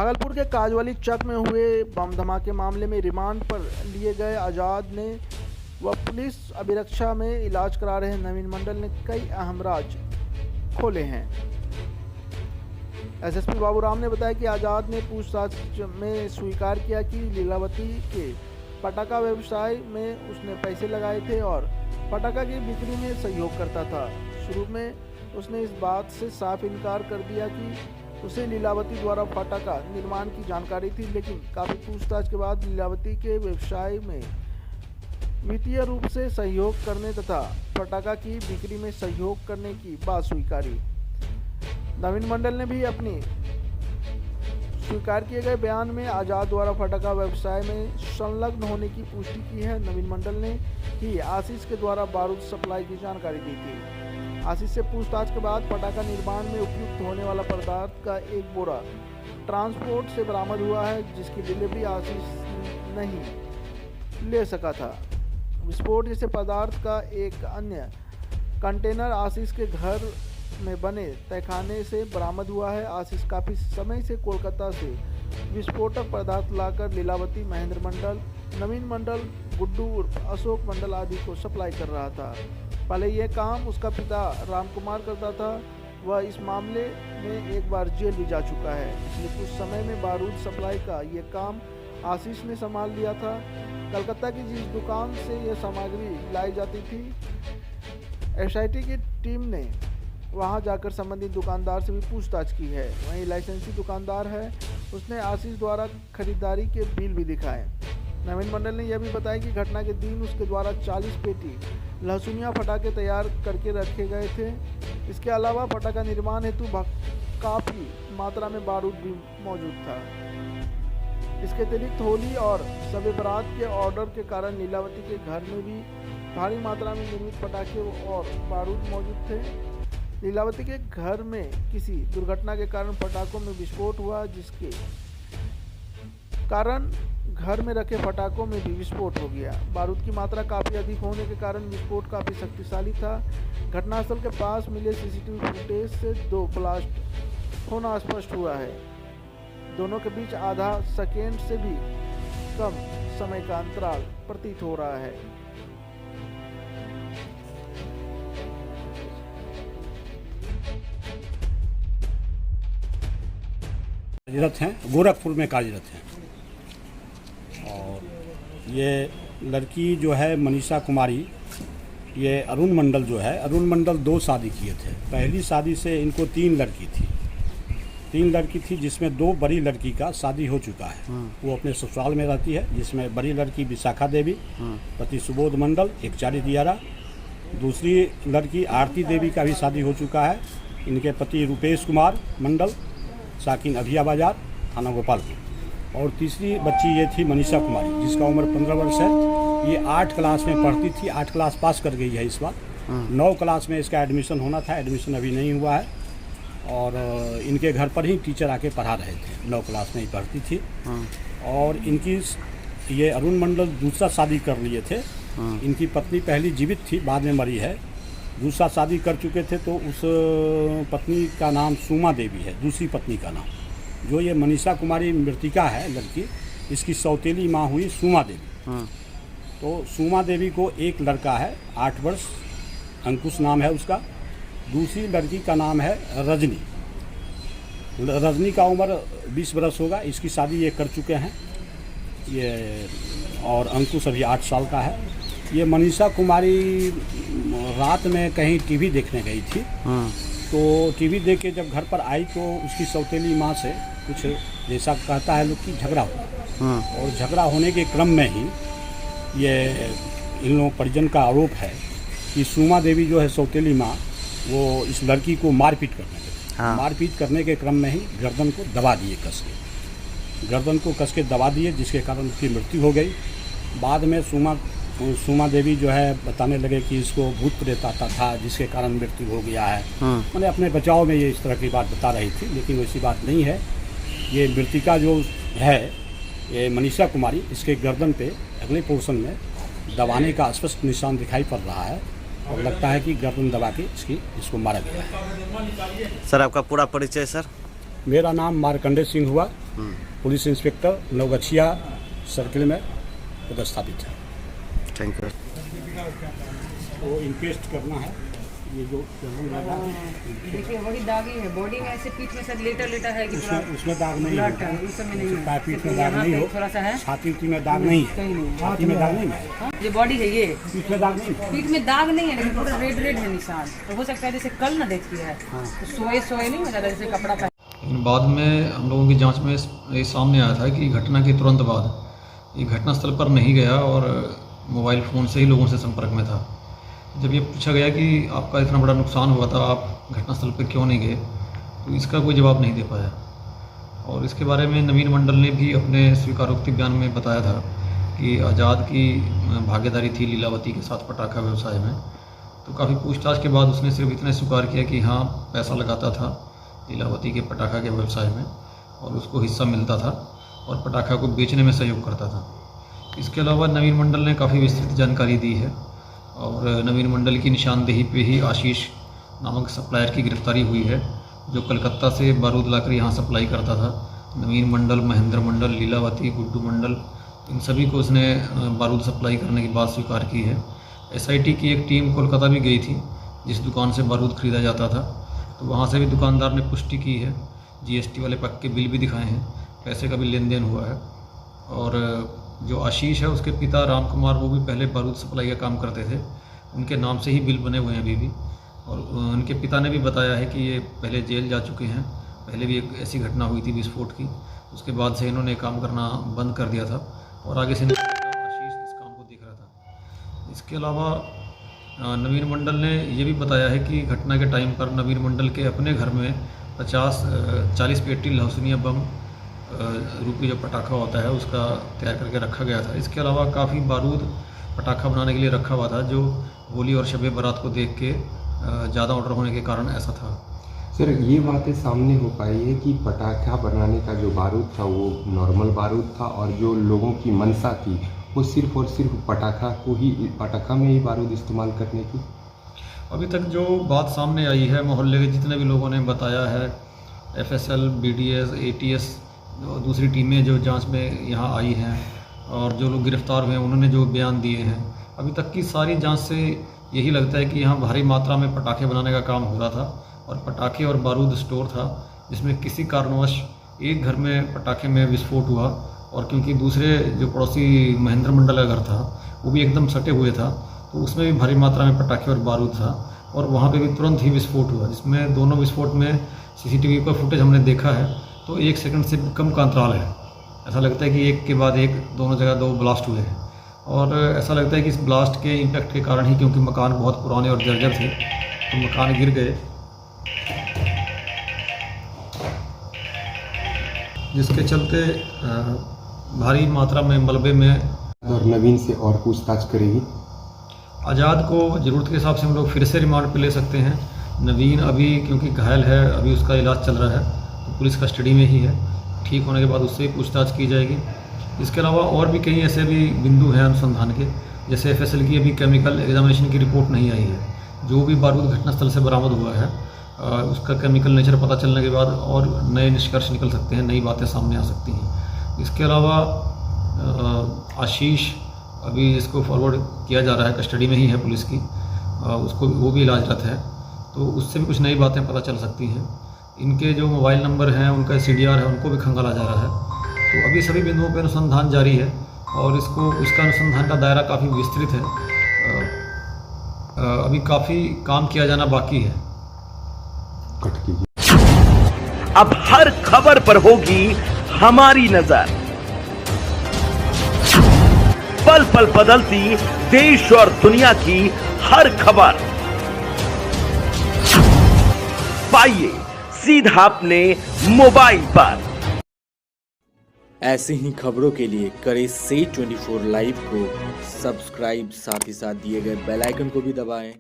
भागलपुर के काजवाली चक में हुए बम धमाके मामले में रिमांड पर लिए गए आज़ाद ने व पुलिस अभिरक्षा में इलाज करा रहे नवीन मंडल ने कई अहम राज खोले हैं। एसएसपी बाबूराम ने बताया कि आज़ाद ने पूछताछ में स्वीकार किया कि लीलावती के पटाखा व्यवसाय में उसने पैसे लगाए थे और पटाखा की बिक्री में सहयोग करता था। शुरू में उसने इस बात से साफ इनकार कर दिया कि उसे लीलावती द्वारा पटाखा निर्माण की जानकारी थी, लेकिन काफ़ी पूछताछ के बाद लीलावती के व्यवसाय में वित्तीय रूप से सहयोग करने तथा पटाखा की बिक्री में सहयोग करने की बात स्वीकारी। नवीन मंडल ने भी अपनी स्वीकार किए गए बयान में आज़ाद द्वारा पटाखा व्यवसाय में संलग्न होने की पुष्टि की है। नवीन मंडल ने ही आशीष के द्वारा बारूद सप्लाई की जानकारी दी थी। आशीष से पूछताछ के बाद पटाखा निर्माण में उपयुक्त होने वाला पदार्थ का एक बोरा ट्रांसपोर्ट से बरामद हुआ है, जिसकी डिलीवरी आशीष नहीं ले सका था। विस्फोट जैसे पदार्थ का एक अन्य कंटेनर आशीष के घर में बने तहखाने से बरामद हुआ है। आशीष काफ़ी समय से कोलकाता से विस्फोटक पदार्थ लाकर लीलावती, महेंद्र मंडल, नवीन मंडल, गुड्डू उर्फ अशोक मंडल आदि को सप्लाई कर रहा था। पहले यह काम उसका पिता रामकुमार करता था। वह इस मामले में एक बार जेल भी जा चुका है। पिछले कुछ समय में बारूद सप्लाई का यह काम आशीष ने संभाल लिया था। कलकत्ता की जिस दुकान से यह सामग्री लाई जाती थी, एसआईटी की टीम ने वहां जाकर संबंधित दुकानदार से भी पूछताछ की है। वहीं लाइसेंसी दुकानदार है, उसने आशीष द्वारा खरीदारी के बिल भी दिखाए। नवीन मंडल ने यह भी बताया कि घटना के दिन उसके द्वारा 40 पेटी लहसुनिया पटाखे तैयार करके रखे गए थे। इसके अलावा पटाखा निर्माण हेतु काफ़ी मात्रा में बारूद भी मौजूद था। इसके अतिरिक्त होली और शब बरात के ऑर्डर के कारण लीलावती के घर में भी भारी मात्रा में निर्मित पटाखे और बारूद मौजूद थे। लीलावती के घर में किसी दुर्घटना के कारण पटाखों में विस्फोट हुआ, जिसके कारण घर में रखे पटाखों में भी विस्फोट हो गया। बारूद की मात्रा काफ़ी अधिक होने के कारण विस्फोट काफ़ी शक्तिशाली था। घटनास्थल के पास मिले सीसीटीवी फुटेज से 2 ब्लास्ट होना स्पष्ट हुआ है। दोनों के बीच आधा सेकेंड से भी कम समय का अंतराल प्रतीत हो रहा है। कार्यरत हैं, गोरखपुर में कार्यरत हैं। और ये लड़की जो है मनीषा कुमारी, ये अरुण मंडल जो है, अरुण मंडल 2 शादी किए थे। पहली शादी से इनको 3 लड़की थी जिसमें 2 बड़ी लड़की का शादी हो चुका है। वो अपने ससुराल में रहती है, जिसमें बड़ी लड़की विशाखा देवी, पति सुबोध मंडल, एक चारी दियारा। दूसरी लड़की आरती देवी का भी शादी हो चुका है। इनके पति रुपेश कुमार मंडल, साकिन अभिया बाजार, थाना गोपालपुर। और तीसरी बच्ची ये थी मनीषा कुमारी, जिसका उम्र 15 वर्ष है। ये 8 क्लास में पढ़ती थी, 8 क्लास पास कर गई है इस बार। 9 क्लास में इसका एडमिशन होना था, एडमिशन अभी नहीं हुआ है। और इनके घर पर ही टीचर आके पढ़ा रहे थे, 9 क्लास में ही पढ़ती थी। और इनकी ये अरुण मंडल दूसरा शादी कर लिए थे। इनकी पत्नी पहली जीवित थी, बाद में मरी है। दूसरा शादी कर चुके थे, तो उस पत्नी का नाम सुमा देवी है, दूसरी पत्नी का नाम। जो ये मनीषा कुमारी मृतिका है लड़की, इसकी सौतेली माँ हुई सुमा देवी। तो सुमा देवी को एक लड़का है, 8 वर्ष, अंकुश नाम है उसका। दूसरी लड़की का नाम है रजनी। रजनी का उम्र 20 वर्ष होगा। इसकी शादी ये कर चुके हैं ये, और अंकुश अभी 8 साल का है। ये मनीषा कुमारी रात में कहीं टीवी देखने गई थी। तो टीवी देख के जब घर पर आई तो उसकी सौतेली माँ से कुछ, जैसा कहता है लोग, कि झगड़ा हुआ। और झगड़ा होने के क्रम में ही ये इन लोगों परिजन का आरोप है कि सुमा देवी जो है सौतेली माँ, वो इस लड़की को मारपीट करने लगी। मारपीट करने के क्रम में ही गर्दन को दबा दिए, गर्दन को कस के दबा दिए, जिसके कारण उसकी मृत्यु हो गई। बाद में सुमा देवी जो है बताने लगे कि इसको भूत प्रेत आता था, जिसके कारण मृत्यु हो गया है। मैंने अपने बचाव में ये इस तरह की बात बता रही थी, लेकिन वैसी बात नहीं है। ये मृतिका जो है, ये मनीषा कुमारी, इसके गर्दन पे अगले पोर्शन में दबाने का स्पष्ट निशान दिखाई पड़ रहा है। और लगता है कि गर्दन दबा के इसको मारा गया है। सर, आपका पूरा परिचय? सर, मेरा नाम मार्कंडे सिंह हुआ, पुलिस इंस्पेक्टर नवगछिया सर्किल में पदस्थापित है। Thank you. वो इन्वेस्ट करना है, ये जो देखिए बड़ी दागी है, बॉडी में ऐसे पीठ में सब लेटा है कि उसमें दाग नहीं है, उस समय नहीं है, पीठ में दाग नहीं हो, थोड़ा सा है, छाती में दाग नहीं है, कहीं नहीं, छाती में दाग नहीं है, ये बॉडी है, ये पीठ में दाग नहीं है, पीठ में दाग नहीं है, लेकिन पूरा रेड है निशान। तो हो सकता है जैसे कल ना देखी है तो सोए नहीं हो जाता, जैसे कपड़ा पहन। लेकिन बाद में हम लोगों की जांच में ये सामने आया था कि घटना के तुरंत बाद ये घटनास्थल पर नहीं गया और मोबाइल फ़ोन से ही लोगों से संपर्क में था। जब ये पूछा गया कि आपका इतना बड़ा नुकसान हुआ था, आप घटनास्थल पर क्यों नहीं गए, तो इसका कोई जवाब नहीं दे पाया। और इसके बारे में नवीन मंडल ने भी अपने स्वीकारोक्ति बयान में बताया था कि आज़ाद की भागीदारी थी लीलावती के साथ पटाखा व्यवसाय में। तो काफ़ी पूछताछ के बाद उसने सिर्फ इतना स्वीकार किया कि हाँ, पैसा लगाता था लीलावती के पटाखा के व्यवसाय में और उसको हिस्सा मिलता था और पटाखा को बेचने में सहयोग करता था। इसके अलावा नवीन मंडल ने काफ़ी विस्तृत जानकारी दी है और नवीन मंडल की निशानदेही पे ही आशीष नामक सप्लायर की गिरफ्तारी हुई है, जो कलकत्ता से बारूद लाकर यहाँ सप्लाई करता था। नवीन मंडल, महेंद्र मंडल, लीलावती, गुड्डू मंडल, इन सभी को उसने बारूद सप्लाई करने की बात स्वीकार की है। SIT की एक टीम कोलकाता भी गई थी जिस दुकान से बारूद खरीदा जाता था, तो वहाँ से भी दुकानदार ने पुष्टि की है, GST वाले पक्के बिल भी दिखाए हैं, पैसे का भी लेन देन हुआ है। और जो आशीष है उसके पिता राम कुमार, वो भी पहले बारूद सप्लाई का काम करते थे, उनके नाम से ही बिल बने हुए हैं अभी भी। और उनके पिता ने भी बताया है कि ये पहले जेल जा चुके हैं, पहले भी एक ऐसी घटना हुई थी विस्फोट की, उसके बाद से इन्होंने काम करना बंद कर दिया था और आगे से आशीष इस काम को देख रहा था। इसके अलावा नवीन मंडल ने ये भी बताया है कि घटना के टाइम पर नवीन मंडल के अपने घर में 40 पेटी लहसुनिया बम रूपी जो पटाखा होता है उसका तैयार करके रखा गया था। इसके अलावा काफ़ी बारूद पटाखा बनाने के लिए रखा हुआ था, जो होली और शब बारात को देख के ज़्यादा ऑर्डर होने के कारण ऐसा था। सर, ये बातें सामने हो पाई है कि पटाखा बनाने का जो बारूद था वो नॉर्मल बारूद था और जो लोगों की मंशा थी वो सिर्फ और सिर्फ पटाखा में ही बारूद इस्तेमाल करने की। अभी तक जो बात सामने आई है, मोहल्ले के जितने भी लोगों ने बताया है, FSL, BDS, ATS, दूसरी टीमें जो जांच में यहाँ आई हैं और जो लोग गिरफ्तार हुए हैं उन्होंने जो बयान दिए हैं, अभी तक की सारी जांच से यही लगता है कि यहाँ भारी मात्रा में पटाखे बनाने का काम हो रहा था और पटाखे और बारूद स्टोर था, जिसमें किसी कारणवश एक घर में पटाखे में विस्फोट हुआ और क्योंकि दूसरे जो पड़ोसी महेंद्र मंडल का घर था वो भी एकदम सटे हुए था, तो उसमें भी भारी मात्रा में पटाखे और बारूद था और वहाँ पे भी तुरंत ही विस्फोट हुआ, जिसमें दोनों विस्फोट में CCTV का फुटेज हमने देखा है तो 1 सेकंड से कम का अंतराल है। ऐसा लगता है कि एक के बाद एक दोनों जगह 2 ब्लास्ट हुए हैं और ऐसा लगता है कि इस ब्लास्ट के इम्पैक्ट के कारण ही, क्योंकि मकान बहुत पुराने और जर्जर थे, तो मकान गिर गए, जिसके चलते भारी मात्रा में मलबे में। और नवीन से और पूछताछ करेगी। आज़ाद को ज़रूरत के हिसाब से हम लोग फिर से रिमांड पे ले सकते हैं। नवीन अभी क्योंकि घायल है, अभी उसका इलाज चल रहा है, तो पुलिस कस्टडी में ही है। ठीक होने के बाद उससे भी पूछताछ की जाएगी। इसके अलावा और भी कई ऐसे भी बिंदु हैं अनुसंधान के, जैसे FSL की अभी केमिकल एग्जामिनेशन की रिपोर्ट नहीं आई है। जो भी बारूद घटनास्थल से बरामद हुआ है उसका केमिकल नेचर पता चलने के बाद और नए निष्कर्ष निकल सकते हैं, नई बातें सामने आ सकती हैं। इसके अलावा आशीष अभी इसको फॉरवर्ड किया जा रहा है, कस्टडी में ही है पुलिस की, उसको वो भी इलाजरत है, तो उससे भी कुछ नई बातें पता चल सकती हैं। इनके जो मोबाइल नंबर हैं, उनका CDR है, उनको भी खंगाला जा रहा है। तो अभी सभी बिंदुओं पर अनुसंधान जारी है और इसका अनुसंधान का दायरा काफ़ी विस्तृत है। अभी काफ़ी काम किया जाना बाकी है। कट कीजिए। अब हर खबर पर होगी हमारी नजर, पल पल बदलती देश और दुनिया की हर खबर पाइए सीधा अपने मोबाइल पर। ऐसी ही खबरों के लिए करें से 24 लाइव को सब्सक्राइब, साथ ही साथ दिए गए बेल आइकन को भी दबाएं